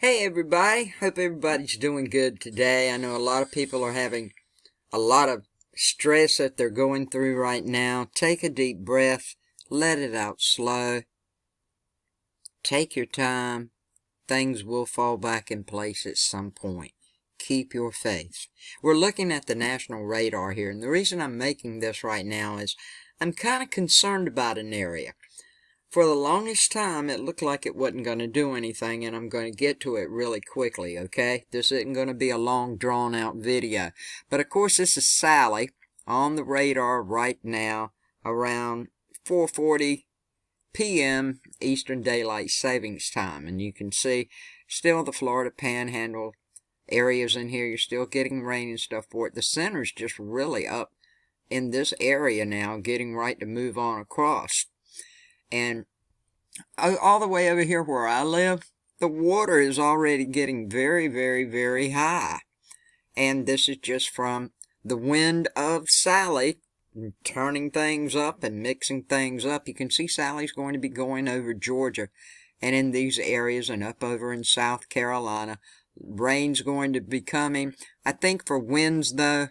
Hey everybody, hope everybody's doing good today. I know a lot of people are having a lot of stress that they're going through right now. Take a deep breath, let it out slow. Take your time. Things will fall back in place at some point. Keep your faith. We're looking at the national radar here, and the reason I'm making this right now is I'm kind of concerned about an area. For the longest time, it looked like it wasn't going to do anything, and I'm going to get to it really quickly, okay? This isn't going to be a long, drawn-out video. But, of course, this is Sally on the radar right now around 4:40 p.m. Eastern Daylight Savings Time. And you can see still the Florida Panhandle areas in here. You're still getting rain and stuff for it. The center's just really up in this area now, getting right to move on across. And all the way over here where I live, the water is already getting very, very, very high. And this is just from the wind of Sally turning things up and mixing things up. You can see Sally's going to be going over Georgia and in these areas and up over in South Carolina. Rain's going to be coming. I think for winds, though,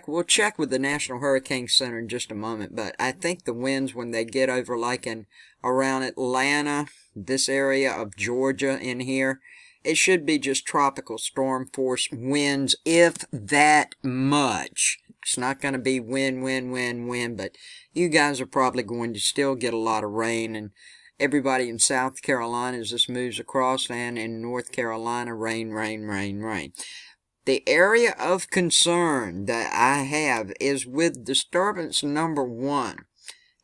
we'll check with the National Hurricane Center in just a moment, but I think the winds when they get over like in around Atlanta, this area of Georgia in here, it should be just tropical storm force winds, if that much. It's not going to be wind, but you guys are probably going to still get a lot of rain, and everybody in South Carolina as this moves across, and in North Carolina, rain. The area of concern that I have is with disturbance number 1.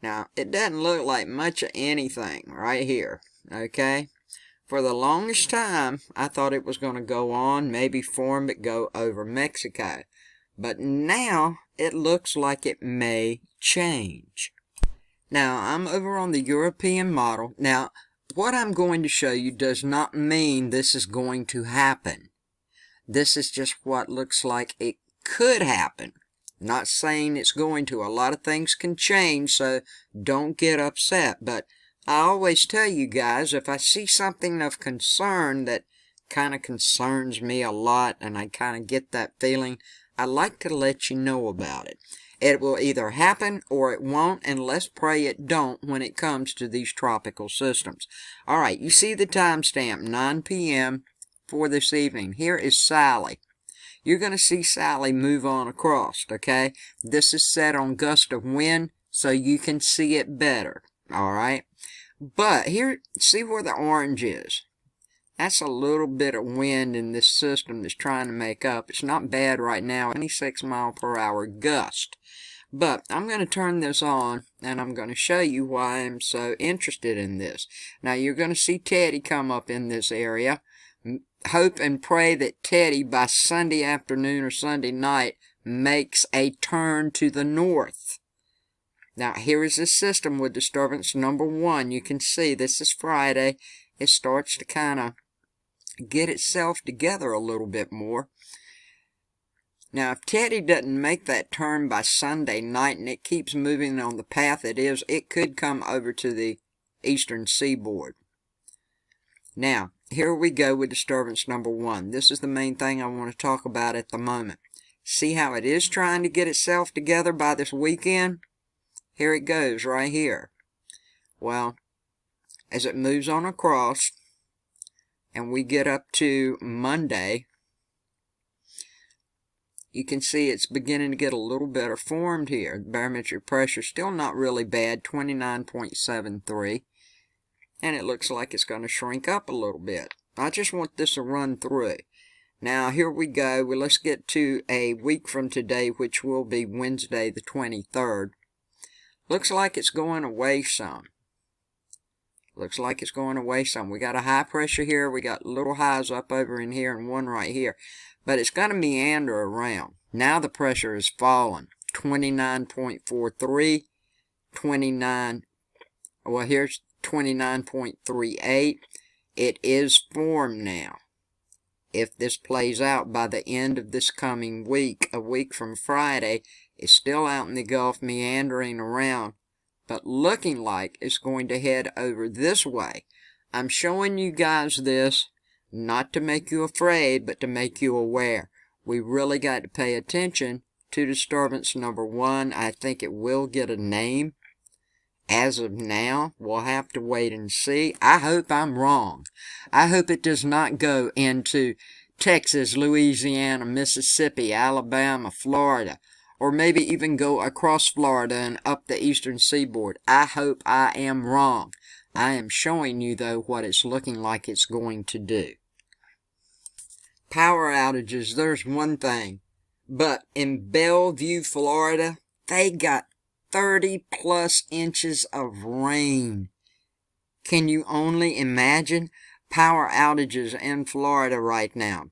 Now, it doesn't look like much of anything right here, okay? For the longest time, I thought it was going to go on, maybe form but go over Mexico. But now, it looks like it may change. Now, I'm over on the European model. Now, what I'm going to show you does not mean this is going to happen. This is just what looks like it could happen. Not saying it's going to. A lot of things can change, so don't get upset. But I always tell you guys, if I see something of concern that kind of concerns me a lot, and I kind of get that feeling, I like to let you know about it. It will either happen or it won't, and let's pray it don't when it comes to these tropical systems. All right, you see the timestamp, 9 p.m. for this evening. Here is Sally. You're going to see Sally move on across, okay? This is set on gust of wind, so you can see it better, all right? But here, see where the orange is? That's a little bit of wind in this system that's trying to make up. It's not bad right now, 26 mile per hour gust. But I'm going to turn this on, and I'm going to show you why I'm so interested in this. Now, you're going to see Teddy come up in this area. Hope and pray that Teddy, by Sunday afternoon or Sunday night, makes a turn to the north. Now, here is this system with disturbance number 1. You can see this is Friday. It starts to kind of get itself together a little bit more. Now, if Teddy doesn't make that turn by Sunday night and it keeps moving on the path it is, it could come over to the eastern seaboard. Now, here we go with disturbance number 1. This is the main thing I want to talk about at the moment. See how it is trying to get itself together by this weekend? Here it goes right here. Well, as it moves on across, and we get up to Monday, you can see it's beginning to get a little better formed here. The barometric pressure still not really bad, 29.73. And it looks like it's going to shrink up a little bit. I just want this to run through. Now, here we go. Well, let's get to a week from today, which will be Wednesday the 23rd. Looks like it's going away some. Looks like it's going away some. We got a high pressure here. We got little highs up over in here and one right here. But it's going to meander around. Now the pressure is falling. 29.43, 29. Well, here's 29.38. It is formed now. If this plays out by the end of this coming week, a week from Friday, it's still out in the Gulf meandering around, but looking like it's going to head over this way. I'm showing you guys this not to make you afraid, but to make you aware. We really got to pay attention to disturbance number 1. I think it will get a name. As of now, we'll have to wait and see. I hope I'm wrong. I hope it does not go into Texas, Louisiana, Mississippi, Alabama, Florida, or maybe even go across Florida and up the eastern seaboard. I hope I am wrong. I am showing you, though, what it's looking like it's going to do. Power outages, there's one thing. But in Bellevue, Florida, they got 30+ inches of rain. Can you only imagine? Power outages in Florida right now.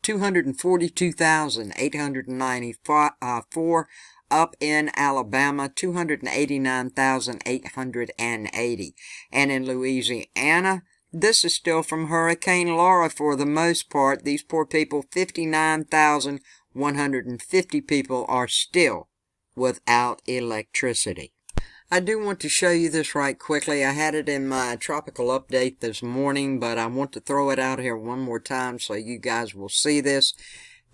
242,894 up in Alabama, 289,880. And in Louisiana, this is still from Hurricane Laura for the most part. These poor people, 59,150 people are still without electricity. I do want to show you this right quickly. I had it in my tropical update this morning, but I want to throw it out here one more time so you guys will see this.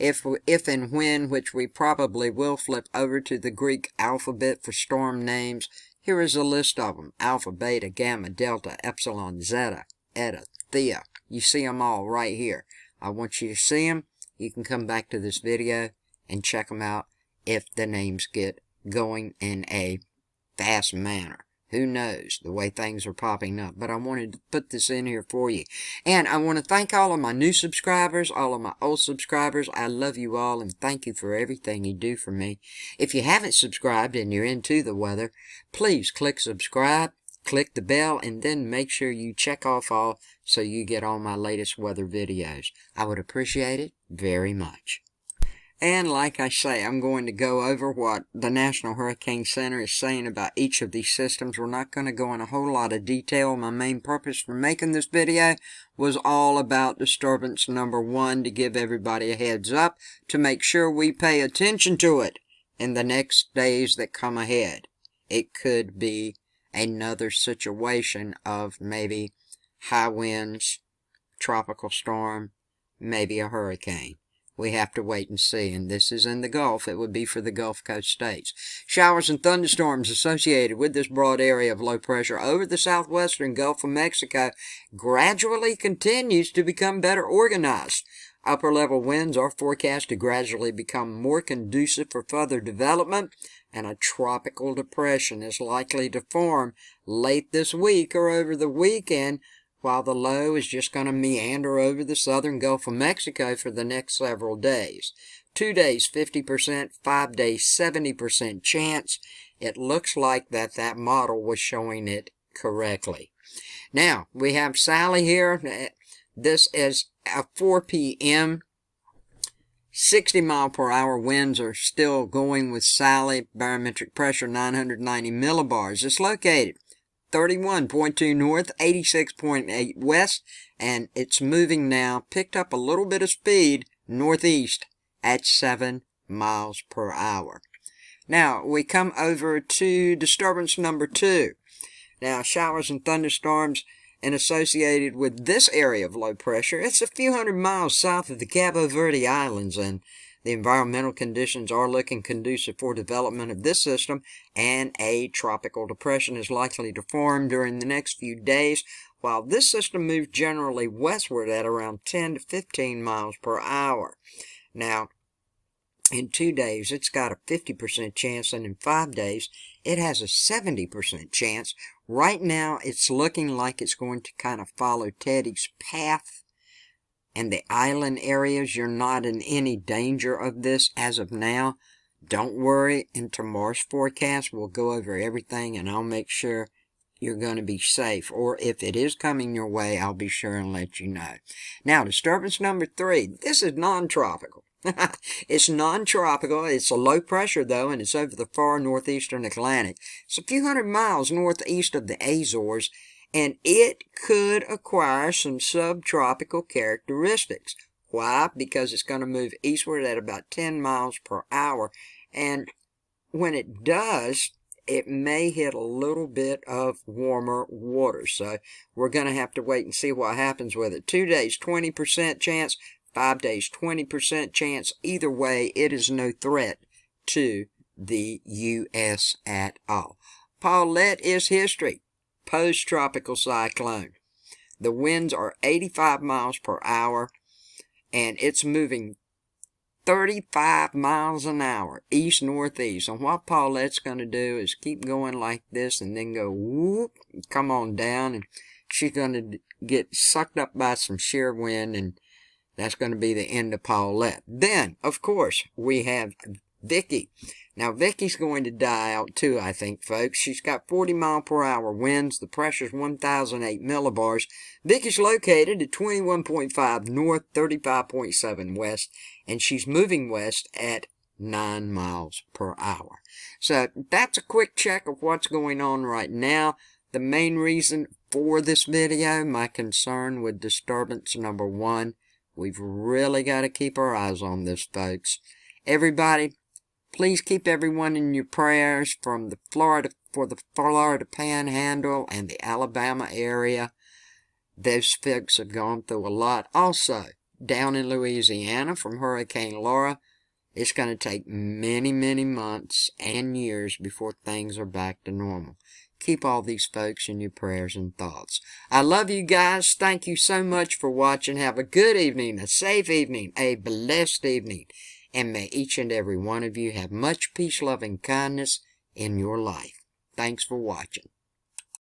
If and when, which we probably will, flip over to the Greek alphabet for storm names, here is a list of them. Alpha, Beta, Gamma, Delta, Epsilon, Zeta, Eta, Theta. You see them all right here. I want you to see them. You can come back to this video and check them out if the names get going in a fast manner. Who knows, the way things are popping up. But I wanted to put this in here for you. And I want to thank all of my new subscribers, all of my old subscribers. I love you all and thank you for everything you do for me. If you haven't subscribed and you're into the weather, please click subscribe, click the bell, and then make sure you check off all so you get all my latest weather videos. I would appreciate it very much. And like I say, I'm going to go over what the National Hurricane Center is saying about each of these systems. We're not going to go in a whole lot of detail. My main purpose for making this video was all about disturbance number 1, to give everybody a heads up, to make sure we pay attention to it in the next days that come ahead. It could be another situation of maybe high winds, tropical storm, maybe a hurricane. We have to wait and see, and this is in the Gulf. It would be for the Gulf Coast states. Showers and thunderstorms associated with this broad area of low pressure over the southwestern Gulf of Mexico gradually continues to become better organized. Upper-level winds are forecast to gradually become more conducive for further development, and a tropical depression is likely to form late this week or over the weekend, while the low is just going to meander over the southern Gulf of Mexico for the next several days. 2 days, 50%, 5 days, 70% chance. It looks like that model was showing it correctly. Now, we have Sally here. This is at 4 p.m. 60-mile-per-hour winds are still going with Sally. Barometric pressure 990 millibars. It's located 31.2 north, 86.8 west, and it's moving now, picked up a little bit of speed northeast at 7 miles per hour. Now, we come over to disturbance number 2. Now, showers and thunderstorms and associated with this area of low pressure. It's a few hundred miles south of the Cabo Verde Islands, and the environmental conditions are looking conducive for development of this system, and a tropical depression is likely to form during the next few days, while this system moves generally westward at around 10 to 15 miles per hour. Now, in 2 days, it's got a 50% chance, and in 5 days, it has a 70% chance. Right now, it's looking like it's going to kind of follow Teddy's path. And the island areas, you're not in any danger of this as of now. Don't worry, in tomorrow's forecast, we'll go over everything, and I'll make sure you're going to be safe. Or if it is coming your way, I'll be sure and let you know. Now, disturbance number 3. This is non-tropical. It's non-tropical. It's a low pressure, though, and it's over the far northeastern Atlantic. It's a few hundred miles northeast of the Azores, and it could acquire some subtropical characteristics. Why? Because it's going to move eastward at about 10 miles per hour, and when it does, it may hit a little bit of warmer water. So we're going to have to wait and see what happens with it. 2 days, 20% chance. 5 days, 20% chance. Either way, it is no threat to the U.S. at all. Paulette is history. Post-tropical cyclone. The winds are 85 miles per hour, and it's moving 35 miles an hour, east-northeast. And what Paulette's going to do is keep going like this and then go whoop, come on down, and she's going to get sucked up by some shear wind, and that's going to be the end of Paulette. Then, of course, we have Vicky. Now, Vicky's going to die out too, I think, folks. She's got 40 mile per hour winds. The pressure's 1,008 millibars. Vicky's located at 21.5 north, 35.7 west, and she's moving west at 9 miles per hour. So that's a quick check of what's going on right now. The main reason for this video, my concern with disturbance number 1, we've really got to keep our eyes on this, folks. Everybody, please keep everyone in your prayers for the Florida Panhandle and the Alabama area. Those folks have gone through a lot. Also, down in Louisiana from Hurricane Laura, it's going to take many, many months and years before things are back to normal. Keep all these folks in your prayers and thoughts. I love you guys. Thank you so much for watching. Have a good evening, a safe evening, a blessed evening. And may each and every one of you have much peace, love, and kindness in your life. Thanks for watching.